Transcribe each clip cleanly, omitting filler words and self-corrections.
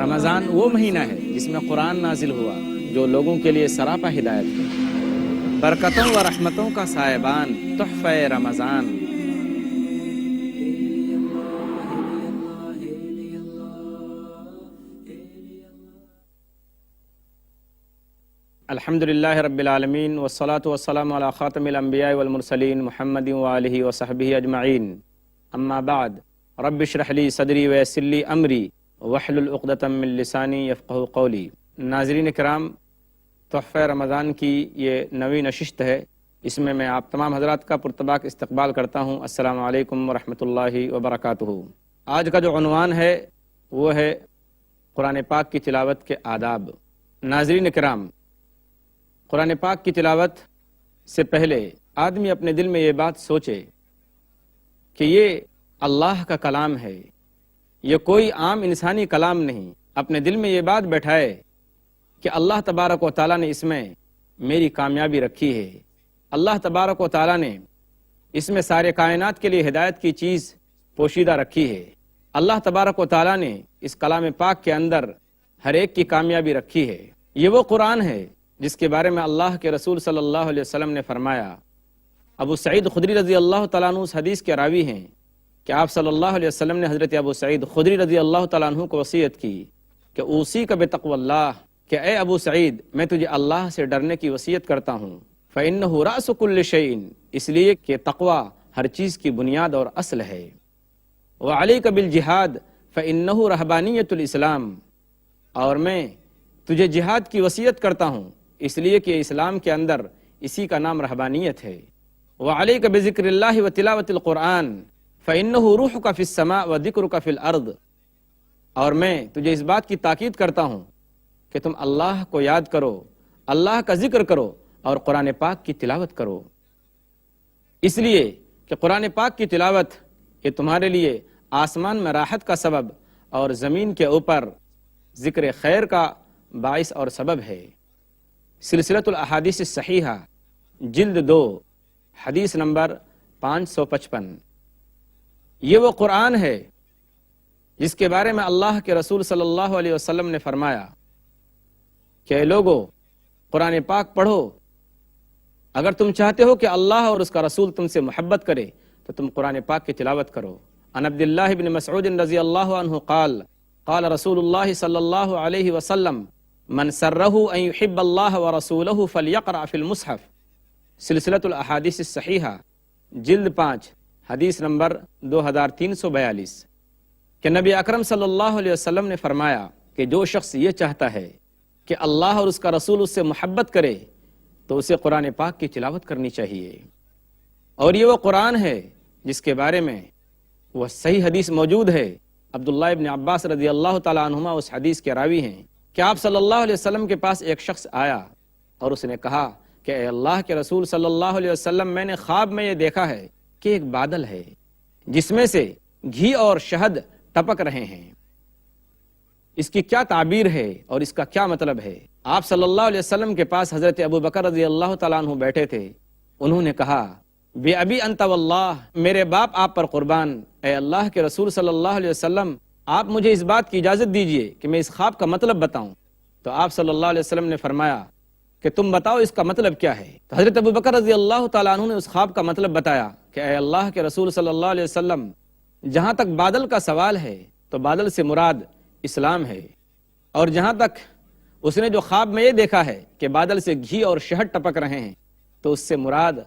رمضان وہ مہینہ ہے جس میں قرآن نازل ہوا جو لوگوں کے لیے سراپا ہدایت ہے، برکتوں و رحمتوں کا سائبان تحفہ رمضان۔ الحمدللہ رب العالمین والصلاة والسلام علی خاتم الانبیاء والمرسلین محمد وآلہ وصحبہ اجمعین، اما بعد رب اشرح لی صدری ویسر لی امری واحلل عقدۃ من لسانی یفقہوا قولی۔ ناظرین کرام، تحفہ رمضان کی یہ نویں نشست ہے، اس میں آپ تمام حضرات کا پرتپاک استقبال کرتا ہوں۔ السلام علیکم ورحمۃ اللہ وبرکاتہ۔ آج کا جو عنوان ہے وہ ہے قرآن پاک کی تلاوت کے آداب۔ ناظرین کرام، قرآن پاک کی تلاوت سے پہلے آدمی اپنے دل میں یہ بات سوچے کہ یہ اللہ کا کلام ہے، یہ کوئی عام انسانی کلام نہیں۔ اپنے دل میں یہ بات بیٹھائے کہ اللہ تبارک و تعالیٰ نے اس میں میری کامیابی رکھی ہے، اللہ تبارک و تعالیٰ نے اس میں سارے کائنات کے لیے ہدایت کی چیز پوشیدہ رکھی ہے، اللہ تبارک و تعالیٰ نے اس کلام پاک کے اندر ہر ایک کی کامیابی رکھی ہے۔ یہ وہ قرآن ہے جس کے بارے میں اللہ کے رسول صلی اللہ علیہ وسلم نے فرمایا۔ ابو سعید خدری رضی اللہ تعالیٰ عنہ اس حدیث کے راوی ہیں کہ آپ صلی اللہ علیہ وسلم نے حضرت ابو سعید خدری رضی اللہ تعالیٰ عنہ کو وصیت کی کہ اوصیک بتقوی اللہ، کہ اے ابو سعید میں تجھے اللہ سے ڈرنے کی وصیت کرتا ہوں۔ فإنہ رأس کل شیء، اس لیے کہ تقوی ہر چیز کی بنیاد اور اصل ہے۔ وعلیک بالجہاد فإنہ رہبانیۃ الاسلام، اور میں تجھے جہاد کی وصیت کرتا ہوں اس لیے کہ اسلام کے اندر اسی کا نام رہبانیت ہے۔ وعلیک بذکر اللہ وتلاوۃ القرآن فإنہ روحک فی السماء وذکرک فی الارض، اور میں تجھے اس بات کی تاکید کرتا ہوں کہ تم اللہ کو یاد کرو، اللہ کا ذکر کرو اور قرآن پاک کی تلاوت کرو، اس لیے کہ قرآن پاک کی تلاوت یہ تمہارے لیے آسمان میں راحت کا سبب اور زمین کے اوپر ذکر خیر کا باعث اور سبب ہے۔ سلسلۃ الاحادیث الصحیحہ جلد 2 حدیث نمبر 555، یہ وہ قرآن ہے جس کے بارے میں اللہ کے رسول صلی اللہ علیہ وسلم نے فرمایا کہ اے لوگو قرآن پاک پڑھو، اگر تم چاہتے ہو کہ اللہ اور اس کا رسول تم سے محبت کرے تو تم قرآن پاک کی تلاوت کرو۔ عن عبداللہ بن مسعود رضی اللہ عنہ قال قال رسول اللہ صلی اللہ علیہ وسلم من سرہ ان یحب اللہ ورسولہ فلیقرأ فی المصحف، سلسلۃ الاحادیث الصحیحہ جلد 5 حدیث نمبر 2342، کہ نبی اکرم صلی اللہ علیہ وسلم نے فرمایا کہ جو شخص یہ چاہتا ہے کہ اللہ اور اس کا رسول اس سے محبت کرے تو اسے قرآن پاک کی تلاوت کرنی چاہیے۔ اور یہ وہ قرآن ہے جس کے بارے میں وہ صحیح حدیث موجود ہے۔ عبداللہ ابن عباس رضی اللہ تعالیٰ عنہما اس حدیث کے راوی ہیں کہ آپ صلی اللہ علیہ وسلم کے پاس ایک شخص آیا اور اس نے کہا کہ اے اللہ کے رسول صلی اللہ علیہ وسلم، میں نے خواب میں یہ دیکھا ہے کہ ایک بادل ہے جس میں سے گھی اور شہد ٹپک رہے ہیں، اس کی کیا تعبیر ہے اور اس کا کیا مطلب ہے؟ آپ صلی اللہ علیہ وسلم کے پاس حضرت ابو بکر رضی اللہ تعالیٰ عنہ بیٹھے تھے، انہوں نے کہا بے ابی انت واللہ، میرے باپ آپ پر قربان، اے اللہ کے رسول صلی اللہ علیہ وسلم آپ مجھے اس بات کی اجازت دیجئے کہ میں اس خواب کا مطلب بتاؤں۔ تو آپ صلی اللہ علیہ وسلم نے فرمایا کہ تم بتاؤ اس کا مطلب کیا ہے؟ تو حضرت ابو بکر رضی اللہ تعالیٰ عنہ نے اس خواب کا مطلب بتایا کہ اے اللہ کے رسول صلی اللہ علیہ وسلم، جہاں تک بادل کا سوال ہے تو بادل سے مراد اسلام ہے، اور جہاں تک اس نے جو خواب میں یہ دیکھا ہے کہ بادل سے گھی اور شہد ٹپک رہے ہیں تو اس سے مراد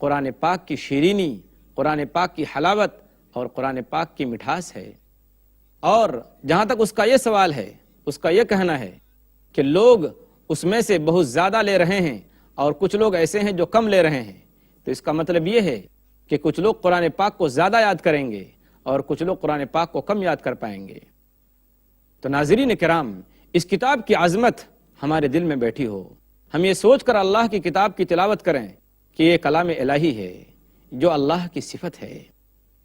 قرآن پاک کی شیرینی، قرآن پاک کی حلاوت اور قرآن پاک کی مٹھاس ہے۔ اور جہاں تک اس کا یہ سوال ہے، اس کا یہ کہنا ہے کہ لوگ اس میں سے بہت زیادہ لے رہے ہیں اور کچھ لوگ ایسے ہیں جو کم لے رہے ہیں، تو اس کا مطلب یہ ہے کہ کچھ لوگ قرآن پاک کو زیادہ یاد کریں گے اور کچھ لوگ قرآن پاک کو کم یاد کر پائیں گے۔ تو ناظرین کرام، اس کتاب کی عظمت ہمارے دل میں بیٹھی ہو، ہم یہ سوچ کر اللہ کی کتاب کی تلاوت کریں کہ یہ کلام الہی ہے جو اللہ کی صفت ہے۔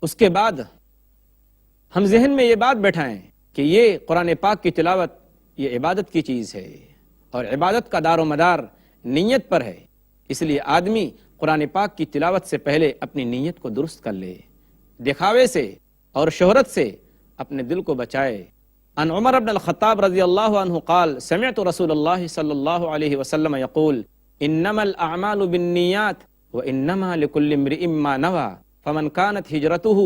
اس کے بعد ہم ذہن میں یہ بات بیٹھائیں کہ یہ قرآن پاک کی تلاوت یہ عبادت کی چیز ہے، اور عبادت کا دار و مدار نیت پر ہے، اس لیے آدمی قرآن پاک کی تلاوت سے پہلے اپنی نیت کو درست کر لے، دکھاوے سے اور شہرت سے اپنے دل کو بچائے، عن عمر بن الخطاب رضی اللہ عنہ قال سمعت رسول اللہ صلی اللہ علیہ وسلم یقول انما الاعمال بالنیات وانما لكل امرئ ما نوى فمن كانت هجرته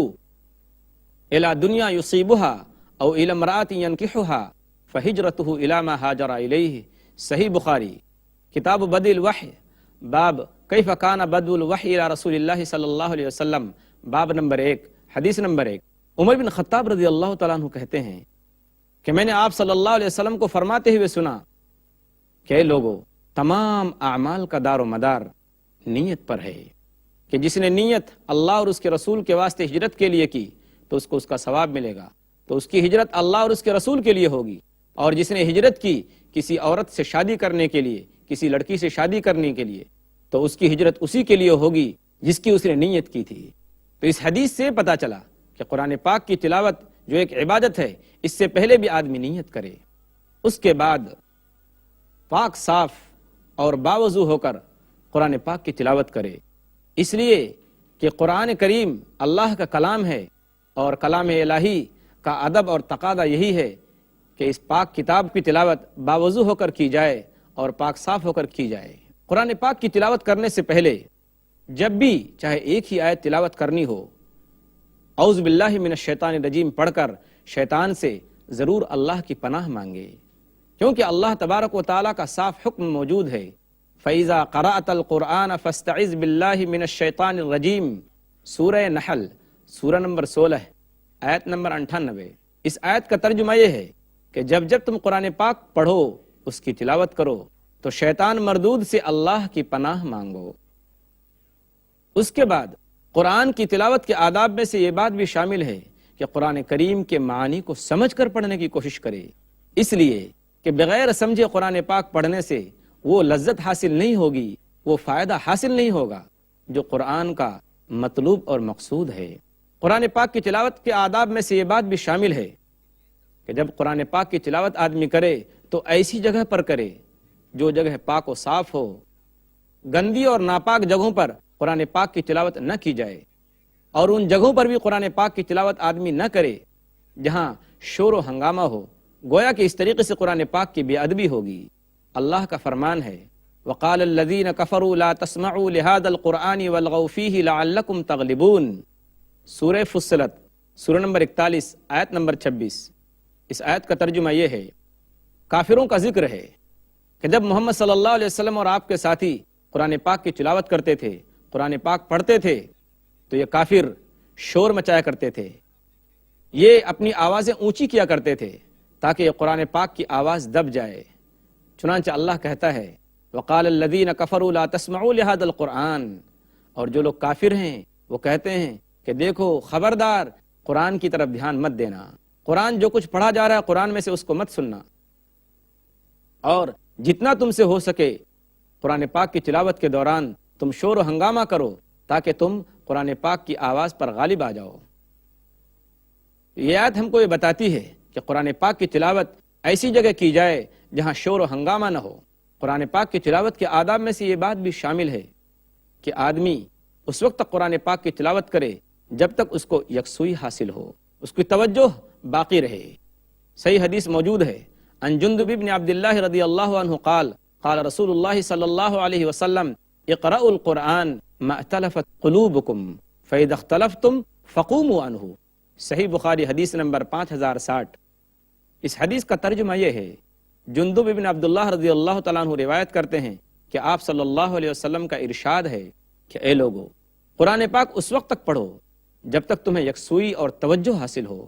الى دنیا یصیبها او الى امرأة ينكحها فهجرته الى ما هاجر الیہ۔ صحیح بخاری کتاب بدء الوحی باب کیف کان بدء الوحی الى رسول اللہ صلی اللہ علیہ وسلم، باب نمبر 1، حدیث نمبر 1۔ عمر بن خطاب رضی اللہ تعالیٰ عنہ کہتے ہیں کہ میں نے آپ صلی اللہ علیہ وسلم کو فرماتے ہوئے سنا کہ اے لوگو، تمام اعمال کا دار و مدار نیت پر ہے، کہ جس نے نیت اللہ اور اس کے رسول کے واسطے ہجرت کے لیے کی تو اس کو اس کا ثواب ملے گا، تو اس کی ہجرت اللہ اور اس کے رسول کے لیے ہوگی، اور جس نے ہجرت کی کسی عورت سے شادی کرنے کے لیے، کسی لڑکی سے شادی کرنے کے لیے، تو اس کی ہجرت اسی کے لیے ہوگی جس کی اس نے نیت کی تھی۔ تو اس حدیث سے پتہ چلا کہ قرآن پاک کی تلاوت جو ایک عبادت ہے، اس سے پہلے بھی آدمی نیت کرے، اس کے بعد پاک صاف اور باوضو ہو کر قرآن پاک کی تلاوت کرے، اس لیے کہ قرآن کریم اللہ کا کلام ہے، اور کلام الہی کا ادب اور تقاضا یہی ہے کہ اس پاک کتاب کی تلاوت باوضو ہو کر کی جائے اور پاک صاف ہو کر کی جائے۔ قرآن پاک کی تلاوت کرنے سے پہلے جب بھی چاہے ایک ہی آیت تلاوت کرنی ہو، اعوذ باللہ من الشیطان الرجیم پڑھ کر شیطان سے ضرور اللہ کی پناہ مانگے، کیونکہ اللہ تبارک و تعالیٰ کا صاف حکم موجود ہے، فَإِذَا قَرَأْتَ الْقُرْآنَ فَاسْتَعِذْ بِاللَّهِ مِنَ الشَّيْطَانِ الرَّجِيمِ، سورہ نحل سورہ نمبر 16 آیت نمبر 98۔ اس آیت کا ترجمہ یہ ہے کہ جب جب تم قرآن پاک پڑھو، اس کی تلاوت کرو، تو شیطان مردود سے اللہ کی پناہ مانگو۔ اس کے بعد قرآن کی تلاوت کے آداب میں سے یہ بات بھی شامل ہے کہ قرآن کریم کے معانی کو سمجھ کر پڑھنے کی کوشش کرے، اس لیے کہ بغیر سمجھے قرآن پاک پڑھنے سے وہ لذت حاصل نہیں ہوگی، وہ فائدہ حاصل نہیں ہوگا جو قرآن کا مطلوب اور مقصود ہے۔ قرآن پاک کی تلاوت کے آداب میں سے یہ بات بھی شامل ہے کہ جب قرآن پاک کی تلاوت آدمی کرے تو ایسی جگہ پر کرے جو جگہ پاک و صاف ہو، گندی اور ناپاک جگہوں پر قرآن پاک کی تلاوت نہ کی جائے، اور ان جگہوں پر بھی قرآن پاک کی تلاوت آدمی نہ کرے جہاں شور و ہنگامہ ہو، گویا کہ اس طریقے سے قرآن پاک کی بے ادبی ہوگی۔ اللہ کا فرمان ہے وَقَالَ الَّذِينَ كَفَرُوا لَا تَسْمَعُوا لِهَذَا الْقُرْآنِ وَالْغَوْا فِيهِ لَعَلَّكُمْ تَغْلِبُونَ، سورہ فصلت سورہ نمبر 41 آیت نمبر 26۔ اس آیت کا ترجمہ یہ ہے، کافروں کا ذکر ہے کہ جب محمد صلی اللہ علیہ وسلم اور آپ کے ساتھی قرآن پاک کی تلاوت کرتے تھے، قرآن پاک پڑھتے تھے، تو یہ کافر شور مچایا کرتے تھے، یہ اپنی آوازیں اونچی کیا کرتے تھے تاکہ یہ قرآن پاک کی آواز دب جائے۔ چنانچہ اللہ کہتا ہے وَقَالَ الَّذِينَ كَفَرُوا لَا تَسْمَعُوا لِهَذَا الْقُرْآنِ، اور جو لوگ کافر ہیں وہ کہتے ہیں کہ دیکھو خبردار قرآن کی طرف دھیان مت دینا، قرآن جو کچھ پڑھا جا رہا ہے قرآن میں سے اس کو مت سننا، اور جتنا تم سے ہو سکے قرآن پاک کی تلاوت کے دوران تم شور و ہنگامہ کرو تاکہ تم قرآن پاک کی آواز پر غالب آ جاؤ۔ یہ آیت ہم کو یہ بتاتی ہے کہ قرآن پاک کی تلاوت ایسی جگہ کی جائے جہاں شور و ہنگامہ نہ ہو۔ قرآن پاک کی تلاوت کے آداب میں سے یہ بات بھی شامل ہے کہ آدمی اس وقت تک قرآن پاک کی تلاوت کرے جب تک اس کو یکسوئی حاصل ہو، اس کی توجہ باقی رہے۔ صحیح حدیث موجود ہے، عن جندب بن عبداللہ رضی اللہ عنہ قال قال رسول اللہ صلی اللہ علیہ وسلم اقرأوا القرآن ما اختلفت قلوبکم فاذا اختلفتم فقوموا عنہ، صحیح بخاری حدیث نمبر 5060۔ اس حدیث کا ترجمہ یہ ہے، جندب بن عبداللہ رضی اللہ تعالیٰ عنہ روایت کرتے ہیں کہ آپ صلی اللہ علیہ وسلم کا ارشاد ہے کہ اے لوگو، قرآن پاک اس وقت تک پڑھو جب تک تمہیں یکسوئی اور توجہ حاصل ہو،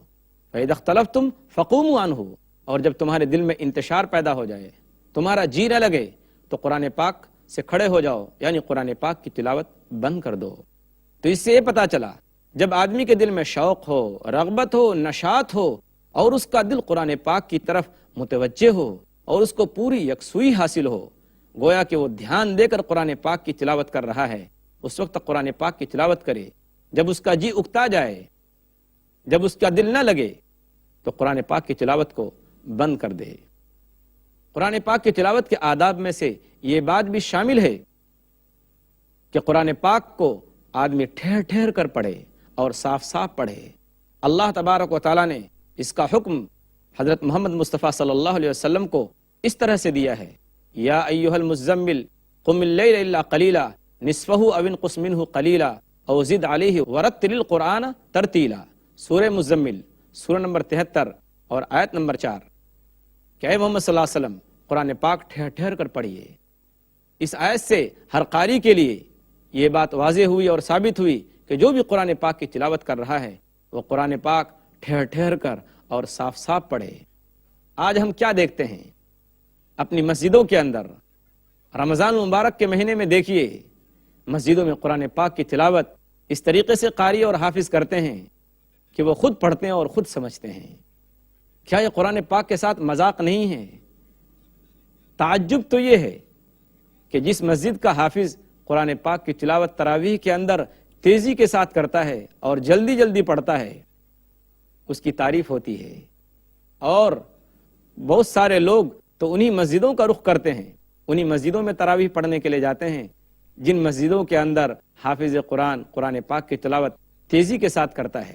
فَإِذَا اخْتَلَفْتُمْ فَقُومُوا عَنْهُ، اور جب تمہارے دل میں انتشار پیدا ہو جائے، تمہارا جی نہ لگے، تو قرآن پاک سے کھڑے ہو جاؤ، یعنی قرآن پاک کی تلاوت بند کر دو۔ تو اس سے یہ پتا چلا جب آدمی کے دل میں شوق ہو، رغبت ہو، نشاط ہو، اور اس کا دل قرآن پاک کی طرف متوجہ ہو اور اس کو پوری یکسوئی حاصل ہو، گویا کہ وہ دھیان دے کر قرآن پاک کی تلاوت کر رہا ہے، اس وقت تک قرآن پاک کی تلاوت کرے۔ جب اس کا جی اکتا جائے، جب اس کا دل نہ لگے، تو قرآن پاک کی تلاوت کو بند کر دے۔ قرآن پاک کی تلاوت کے آداب میں سے یہ بات بھی شامل ہے کہ قرآن پاک کو آدمی ٹھہر ٹھہر کر پڑھے اور صاف صاف پڑھے۔ اللہ تبارک و تعالیٰ نے اس کا حکم حضرت محمد مصطفیٰ صلی اللہ علیہ وسلم کو اس طرح سے دیا ہے، یا ایھا المزمل قم اللیل الا قلیلا نصفہ او انقص منہ قلیلا او زد علیہ ورتل القرآن ترتیلا۔ سورہ مزمل، سورہ نمبر 73 اور آیت نمبر 4 کہ اے محمد صلی اللہ علیہ وسلم قرآن پاک ٹھہر ٹھہر کر پڑھیے۔ اس آیت سے ہر قاری کے لیے یہ بات واضح ہوئی اور ثابت ہوئی کہ جو بھی قرآن پاک کی تلاوت کر رہا ہے وہ قرآن پاک ٹھہر ٹھہر کر اور صاف صاف پڑھے۔ آج ہم کیا دیکھتے ہیں اپنی مسجدوں کے اندر؟ رمضان المبارک کے مہینے میں دیکھیے مسجدوں میں قرآن پاک کی تلاوت اس طریقے سے قاری اور حافظ کرتے ہیں کہ وہ خود پڑھتے ہیں اور خود سمجھتے ہیں۔ کیا یہ قرآن پاک کے ساتھ مذاق نہیں ہے؟ تعجب تو یہ ہے کہ جس مسجد کا حافظ قرآن پاک کی تلاوت تراویح کے اندر تیزی کے ساتھ کرتا ہے اور جلدی جلدی پڑھتا ہے، اس کی تعریف ہوتی ہے، اور بہت سارے لوگ تو انہی مسجدوں کا رخ کرتے ہیں، انہی مسجدوں میں تراویح پڑھنے کے لیے جاتے ہیں جن مسجدوں کے اندر حافظ قرآن قرآن پاک کی تلاوت تیزی کے ساتھ کرتا ہے۔